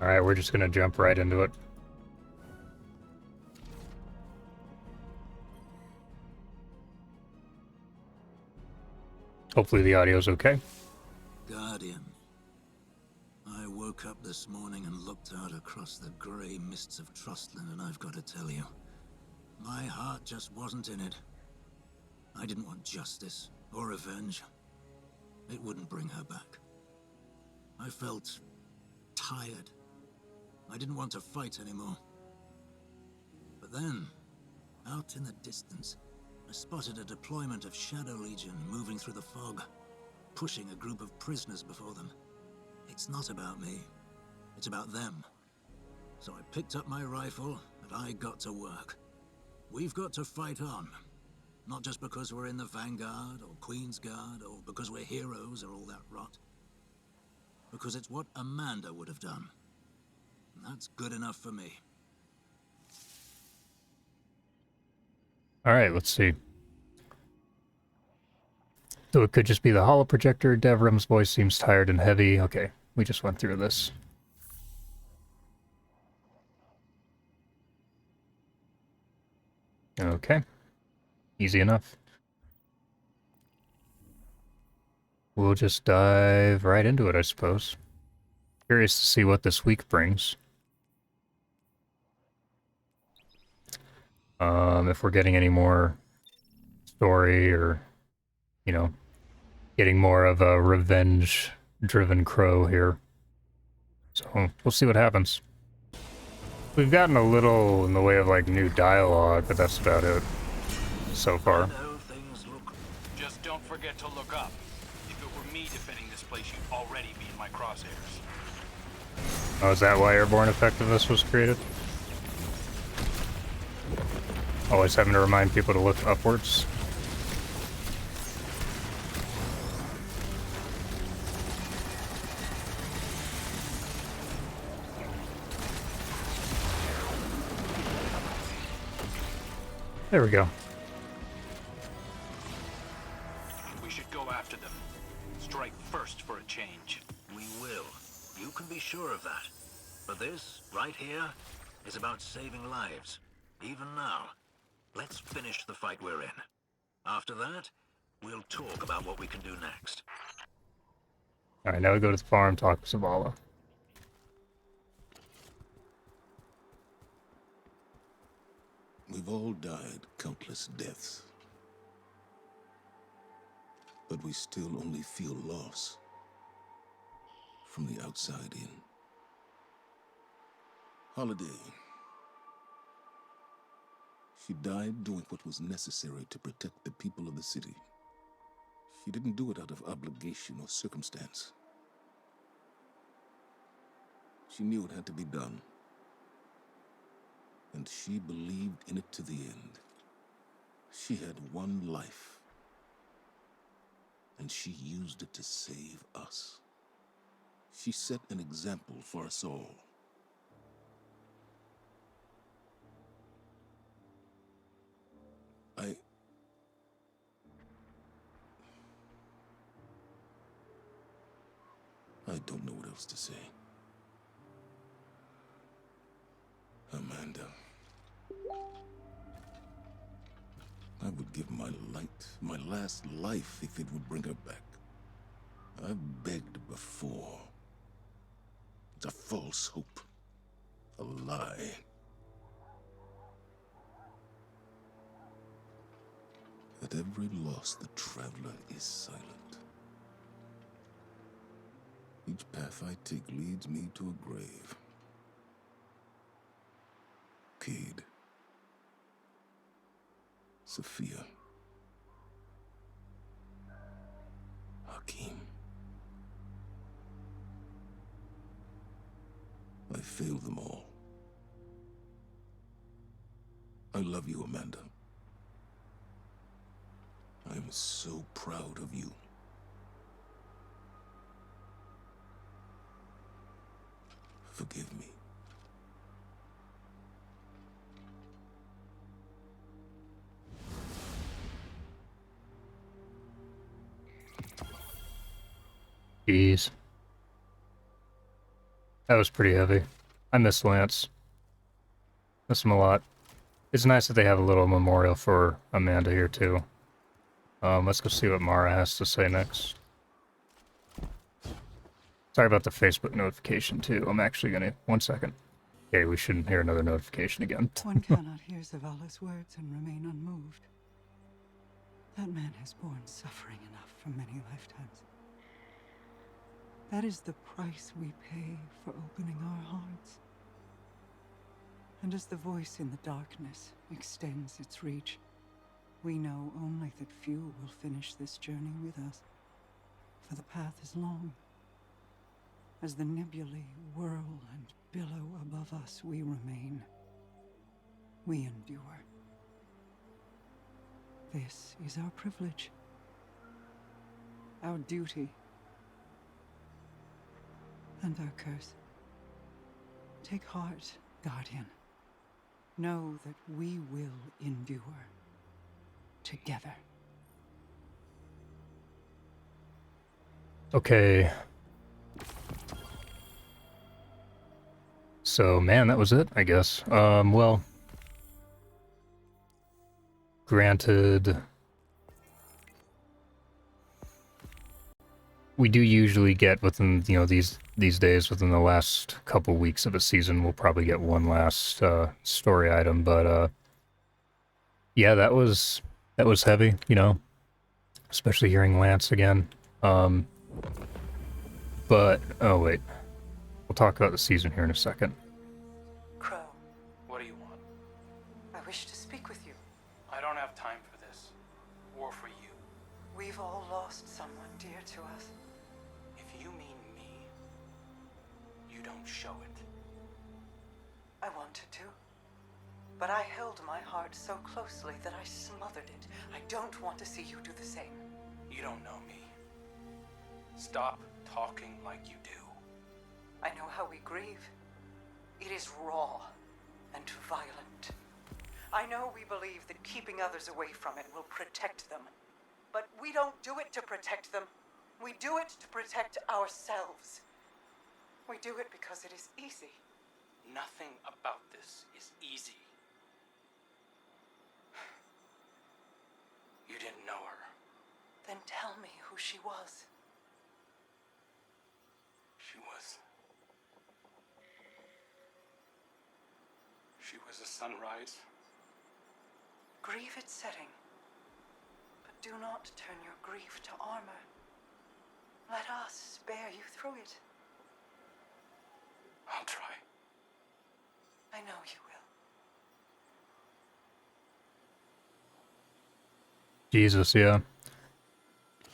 Alright, we're just gonna jump right into it. Hopefully the audio's okay. Guardian. I woke up this morning and looked out across the grey mists of Trustland, and I've got to tell you, my heart just wasn't in it. I didn't want justice or revenge. It wouldn't bring her back. I felt tired. I didn't want to fight anymore. But then, out in the distance, I spotted a deployment of Shadow Legion moving through the fog, pushing a group of prisoners before them. It's not about me. It's about them. So I picked up my rifle, and I got to work. We've got to fight on. Not just because we're in the Vanguard, or Queen's Guard, or because we're heroes, or all that rot. Because it's what Amanda would have done. And that's good enough for me. Alright, let's see. So it could just be the holo projector. Devrim's voice seems tired and heavy. Okay, we just went through this. Okay. Easy enough. We'll just dive right into it, I suppose. Curious to see what this week brings. If we're getting any more story or, you know, getting more of a revenge-driven crow here. So, we'll see what happens. We've gotten a little in the way of, like, new dialogue, but that's about it so far. Just don't forget to look up. If it were me defending this place, you'd already be in my crosshairs. Oh, is that why Airborne Effectiveness was created? Always having to remind people to look upwards. There we go. We should go after them. Strike first for a change. We will. You can be sure of that. But this, right here, is about saving lives. Even now. Let's finish the fight we're in. After that, we'll talk about what we can do next. Alright, now we go to the farm, talk to Zavala. We've all died countless deaths. But we still only feel loss from the outside in. Holiday. She died doing what was necessary to protect the people of the city. She didn't do it out of obligation or circumstance. She knew it had to be done. And she believed in it to the end. She had one life. And she used it to save us. She set an example for us all. I don't know what else to say. Amanda. I would give my last life, if it would bring her back. I've begged before. It's a false hope. A lie. At every loss, the traveler is silent. Each path I take leads me to a grave. Cade. Sophia. Hakim. I failed them all. I love you, Amanda. I am so proud of you. Forgive me. Jeez. That was pretty heavy. I miss Lance. Miss him a lot. It's nice that they have a little memorial for Amanda here, too. Let's go see what Mara has to say next. Sorry about the Facebook notification, too. I'm actually gonna... 1 second. Okay, we shouldn't hear another notification again. One cannot hear Zavala's words and remain unmoved. That man has borne suffering enough for many lifetimes. That is the price we pay for opening our hearts. And as the voice in the darkness extends its reach, we know only that few will finish this journey with us. For the path is long. As the nebulae whirl and billow above us, we remain. We endure. This is our privilege. Our duty. And our curse. Take heart, Guardian. Know that we will endure. Together. Okay. So, man, that was it, I guess. Well... Granted... We do usually get within, you know, these days, within the last couple weeks of a season, we'll probably get one last story item, but yeah, that was heavy, you know, especially hearing Lance again. But oh wait, we'll talk about the season here in a second. Crow, What do you want? I wish to speak with you. I don't have time for this. Or for you. We've all lost someone dear to us. If you mean me, you don't show it. I wanted to. But I held my heart so closely that I smothered it. I don't want to see you do the same. You don't know me. Stop talking like you do. I know how we grieve. It is raw and violent. I know we believe that keeping others away from it will protect them. But we don't do it to protect them. We do it to protect ourselves. We do it because it is easy. Nothing about this is easy. You didn't know her. Then tell me who she was. She was a sunrise. Grieve its setting. But do not turn your grief to armor. Let us bear you through it. I'll try. I know you will. Jesus, yeah.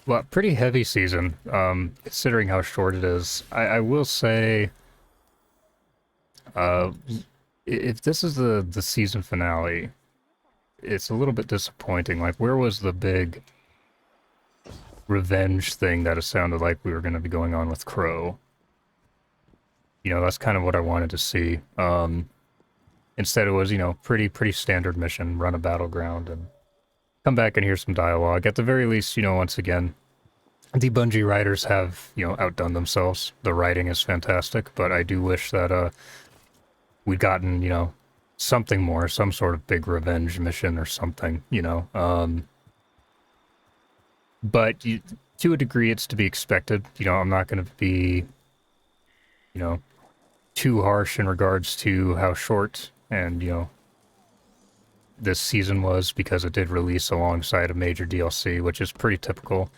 Well, pretty heavy season, considering how short it is. I will say, if this is the season finale, it's a little bit disappointing. Like, where was the big revenge thing that it sounded like we were going to be going on with Crow? You know, that's kind of what I wanted to see. Instead it was, you know, pretty standard mission, run a battleground and come back and hear some dialogue. At the very least, you know, once again, the Bungie writers have, you know, outdone themselves. The writing is fantastic, but I do wish that we'd gotten, you know, something more, some sort of big revenge mission or something, you know. But to a degree, it's to be expected. You know, I'm not going to be, you know, too harsh in regards to how short and, you know, this season was, because it did release alongside a major DLC, which is pretty typical.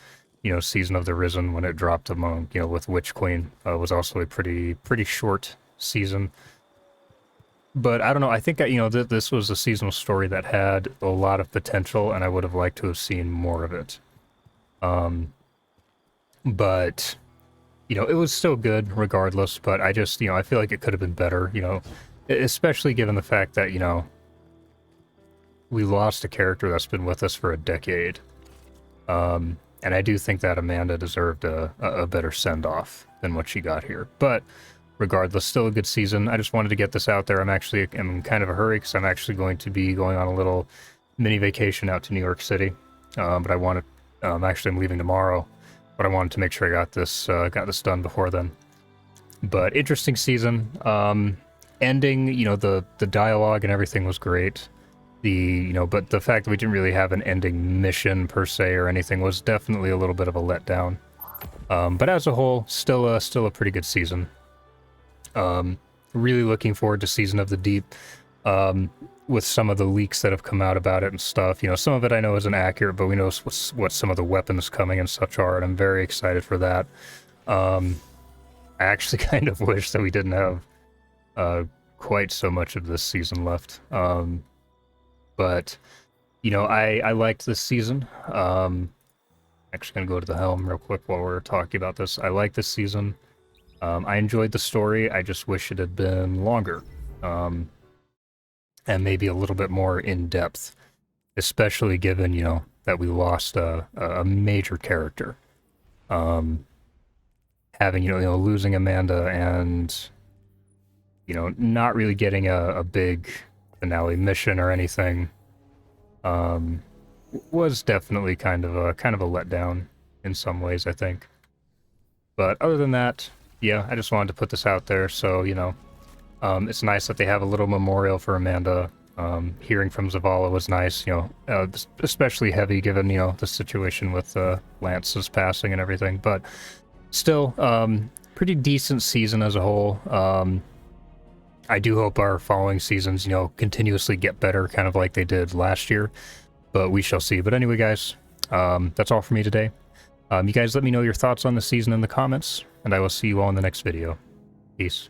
You know, Season of the Risen, when it dropped among, you know, with Witch Queen, was also a pretty short season. But I don't know, I think, you know, this was a seasonal story that had a lot of potential, and I would have liked to have seen more of it. But, you know, it was still good regardless, but I just, you know, I feel like it could have been better, you know, especially given the fact that, you know, we lost a character that's been with us for a decade. And I do think that Amanda deserved a better send-off than what she got here. But regardless, still a good season. I just wanted to get this out there. I'm actually in kind of a hurry because I'm actually going to be going on a little mini vacation out to New York City. But I wanted, actually I'm leaving tomorrow, but I wanted to make sure I got this done before then. But interesting season. Ending, you know, the dialogue and everything was great. But the fact that we didn't really have an ending mission per se or anything was definitely a little bit of a letdown. But as a whole, still a pretty good season. Really looking forward to Season of the Deep. With some of the leaks that have come out about it and stuff. You know, some of it I know isn't accurate, but we know what some of the weapons coming and such are, and I'm very excited for that. I actually kind of wish that we didn't have quite so much of this season left. But, you know, I liked this season. Actually gonna go to the helm real quick while we're talking about this. I like this season. I enjoyed the story. I just wish it had been longer. And maybe a little bit more in-depth, especially given, you know, that we lost a major character. Having, losing Amanda and, you know, not really getting a big finale mission or anything, was definitely kind of a letdown in some ways, I think. But other than that, yeah, I just wanted to put this out there, so, you know, it's nice that they have a little memorial for Amanda. Hearing from Zavala was nice, you know, especially heavy given, you know, the situation with Lance's passing and everything. But still, pretty decent season as a whole. I do hope our following seasons, you know, continuously get better, kind of like they did last year. But we shall see. But anyway, guys, that's all for me today. You guys let me know your thoughts on the season in the comments, and I will see you all in the next video. Peace.